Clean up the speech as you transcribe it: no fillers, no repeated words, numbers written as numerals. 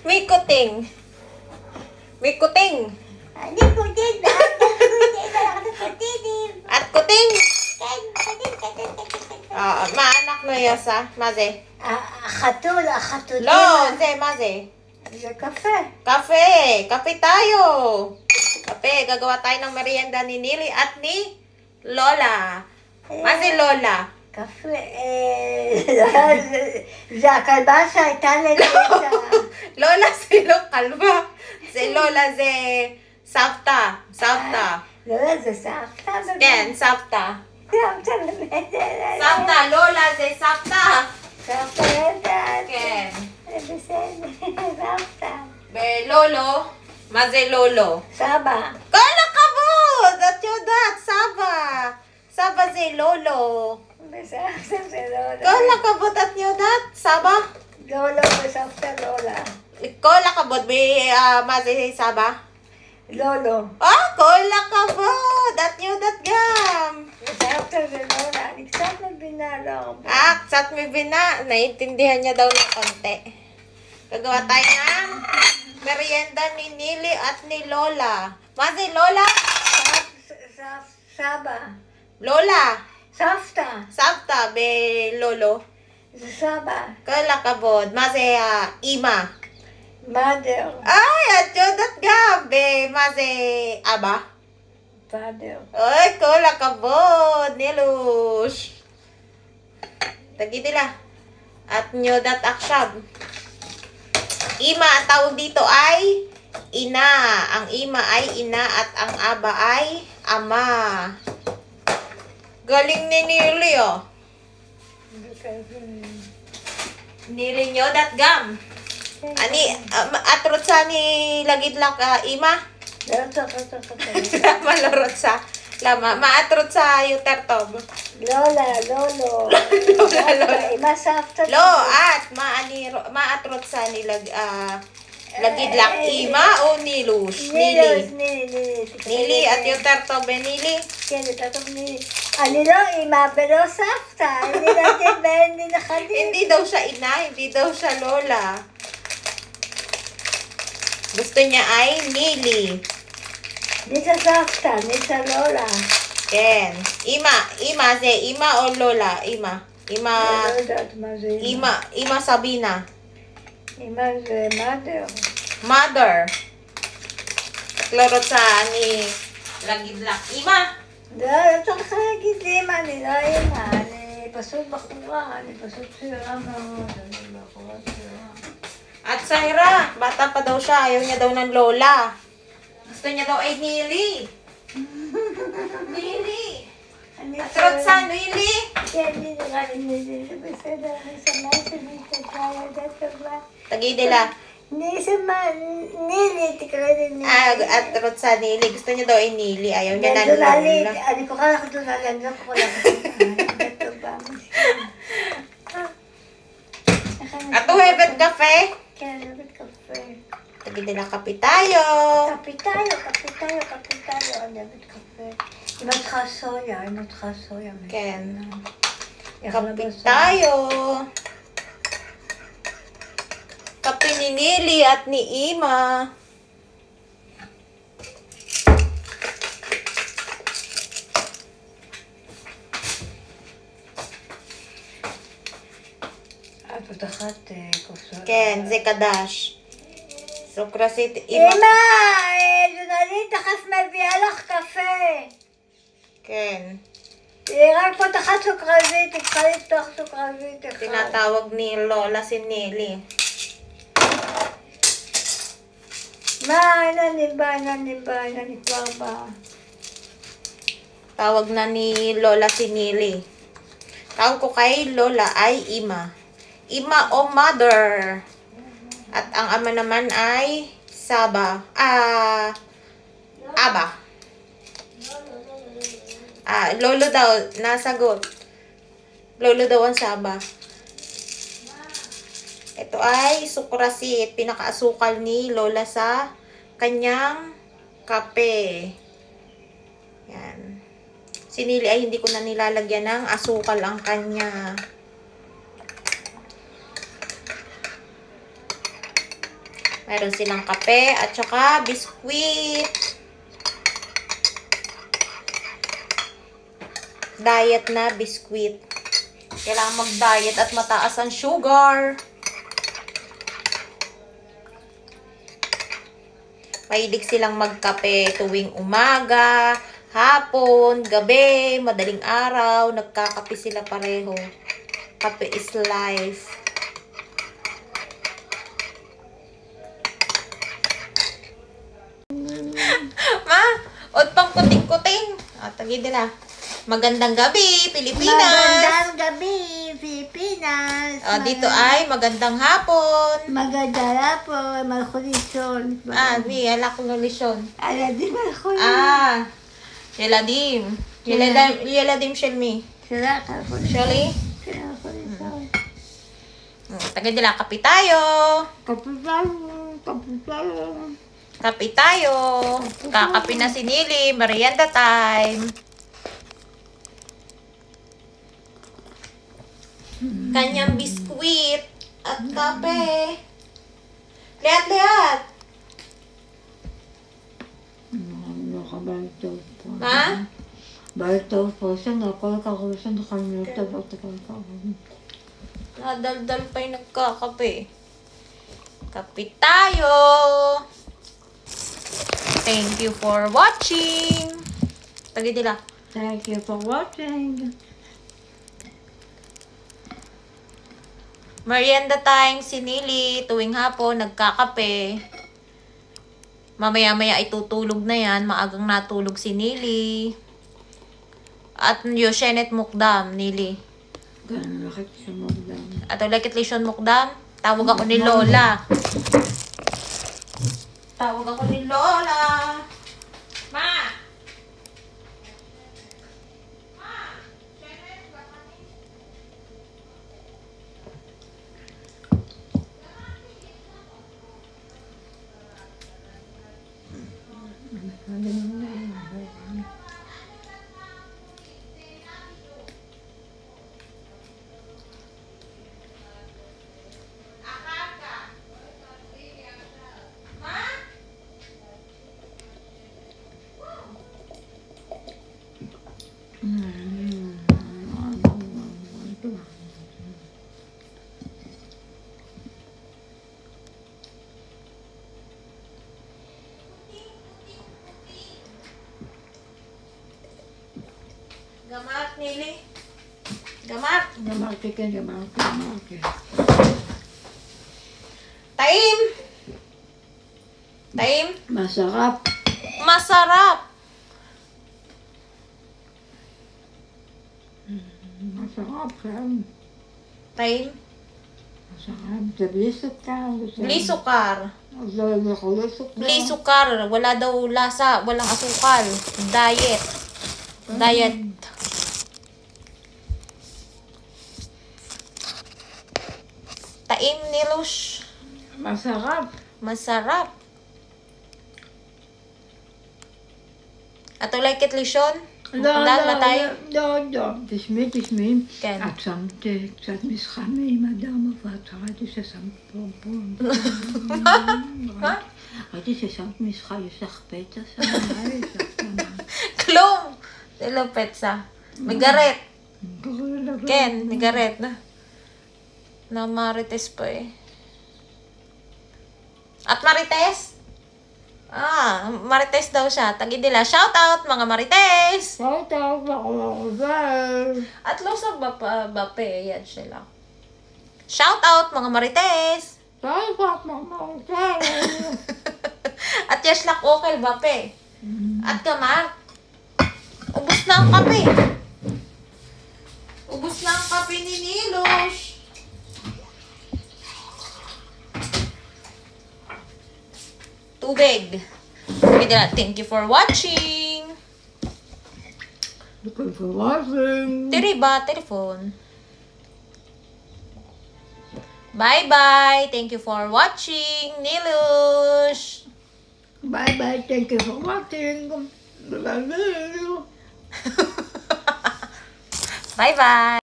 May kuting. May kuting. Hindi kuting. At kuting. Maanak no yosa. Maze. החתול. Lo, ze, maze. זה קפה. Kape. Kape tayo. Kape. Gagawa tayo ng merienda ni Nili at ni Lola. Maze Lola. קפה. זה הכלבה שהייתה ללידה. Lola si Lo kalba. Si Lola ze Sapta. Sapta. לא, זה סבתא. Ken, Sapta. סבתא באמת. Sapta. Lola ze Sapta. סבתא יודעת. Ken. זה בסדר. סבתא. Lolo. Maze Lolo. סבא. כל הכבוד! את יודעת, סבא. סבא זה לולו. בסבתא זה לא. כל הכבוד, את יודעת, סבא? לא, בסבתא לא. כל הכבוד, מה זה סבא? לא. כל הכבוד, את יודעת גם. בסבתא זה לא. אני קצת מבינה, לא הרבה. Qsat mibina. Naiintindihan niya daw ng konti. Gagawa tayo ng merienda ni Nili at ni Lola. Maze Lola? סבא. Lola. סבתא. Sabta, be Lolo. זה סבא. כל הכבוד. מה זה אימא? מאדר. את יודעת גם. ומה זה אבא? פאדר. אוי, כל הכבוד, נילוש. תגידי לה. את יודעת עכשיו. Ima, ang tawag dito ay ina. Ang ima ay ina at ang aba ay ama. Galing ni Nili, oh. Nili nyo, dat gam. Ani, atrot sa ni lagidlak, ima? לא צריך. Malorot sa. Lama, maatrot sa yutertob. לא. אמא סבתא. Lo, at maatrot sa ni lagidlak, ima o nilush? Nili. Nili at yutertob, Nili. כן, אתה טוב נילי. אני לא אמא ולא סבתא. אני נתן בהן נכדים. Hindi daw siya ina, hindi daw siya lola. Gusto niya ay Nili. ניסה סבתא, ניסה לולה. Ken. Ima ze, ima o lola? Ima. Ima, לא יודעת מה זה אמא. ima Sabina. אמא זה מאדר. Mother. Klaro sa ni lagidlak. Ima. לא צריך להגיד לי אמא, אני לא אמא. אני פשוט בחורה, אני פשוט צעירה מאוד. אני בחורה צעירה. At Saira, bata pa daw siya. Ayaw niya daw ng lola. Gusto niya daw ay Nili. Nili. Atrot sa Nili. כן, נראה לי, זה בסדר, אני שמעה שניתתה ילדה טובה. Tagidi la. נילי, תקרא לי נילי. Atrot sa Nili. Gusto niya daw ay Nili. Ayaw niya ng דונלי, lola. אני קורא לך דונלי, אני לא קורא לך ילדה טובה. Ato, hebat kape. כן, אני אוהבת קפה. Tagidi la, kape tayo. קפיטליו, אני אוהבת קפה. אם את צריכה סויה, כן. איך Kape לבסוף? tayo. Kape ni Nili at ni Ima. את פותחת קופסאות. כן, זה קדש. סוכרסית, אמא, דונלי תכף מביאה לך קפה. כן. היא רק פותחת סוכרזית, היא צריכה לפתוח סוכרזית אחד. Tinatawag ni Lola si Nili. מה, אין אני כבר באה. Tawag na ni Lola si Nili. Tawag ko kay Lola ay Ima. Ima o mother. At ang ama naman ay Saba. Aba. Lolo daw, nasagot. Lolo daw ang Saba. Ito ay sukrasit, pinakaasukal ni Lola sa kanyang kape. Yan. Si Nili ay hindi ko na nilalagyan ng asukal ang kanya. Meron silang kape at saka biskwit. Diet na biskwit. Kailangan mag-diet at mataas ang sugar. Mahilig silang magkape tuwing umaga, hapon, gabi, madaling araw. Nagkakape sila pareho. Kape is life. Ma, od pang kuting-kuting. Tagi nila. Magandang gabi, Pilipinas. Magandang gabi, Pilipinas. Dito ay magandang hapon. Magandang po, malkulisyon. Ni, ala ko ng lisyon. Ala di malkulisyon. Yeladim. Yeladim Shelmi. Sila ka po. Shelly? Sila malkulisyon. Tagay nila, kape tayo. Kapitayo. Kape tayo. Kakape na si Nili. Merienda time. Kanyang biskwit at kape. Lihat-lihat. Nakabalto po. Ma? Balto po siya. Nakakakaw siya. Nakalimutan ba ito kakakaw? Nadaldal pa yung nagkakape. Kape tayo. Thank you for watching. Tagay nila. Thank you for watching. Merienda time si Nili. Tuwing hapon, nagkakape. Mamaya-maya ay tutulog na yan. Maagang natulog si Nili. At Yoshenet Mukdam, Nili. Gano'n lakit siya magdam. At ulakit lisyon Mukdam. Tawag ako ni Lola. Tawag ako ni Lola. Ma! Gamat, Nili. Gamat. Gamaki ka. Taim. Taim. Masarap. Masarap. Masarap siya. Taim. Masarap. Blisok ka. Bli sukar. Blisok. Bli sukar. Wala daw lasa. Walang asukal. Diet. Diet. Taim, Nilush. Masarap. Masarap. At ulay kit lisyon? matay? לא, תשמעי. כן. את שמת קצת משחה עם אדם, ואת ראיתי ששמת פה. ראיתי ששמת משחה, יש לך פצע שם? כלום! זה לא פצע. מגרד. כן, מגרד. Na-marites pa eh. At marites? Marites daw siya. Tagi nila. Shout out mga marites! Shout out ako girl! At lusog bape. Yan sila. Shout out mga marites! Shout out mga girl! At yaslak okal bape. At kamar. Ubus na ang kape. Ubus na ang kape ni Nilosh. Tubig. Thank you for watching. Thank you for watching. Tiri ba? Telephone. Bye-bye. Thank you for watching. Nilush. Bye-bye. Thank you for watching. Bye-bye.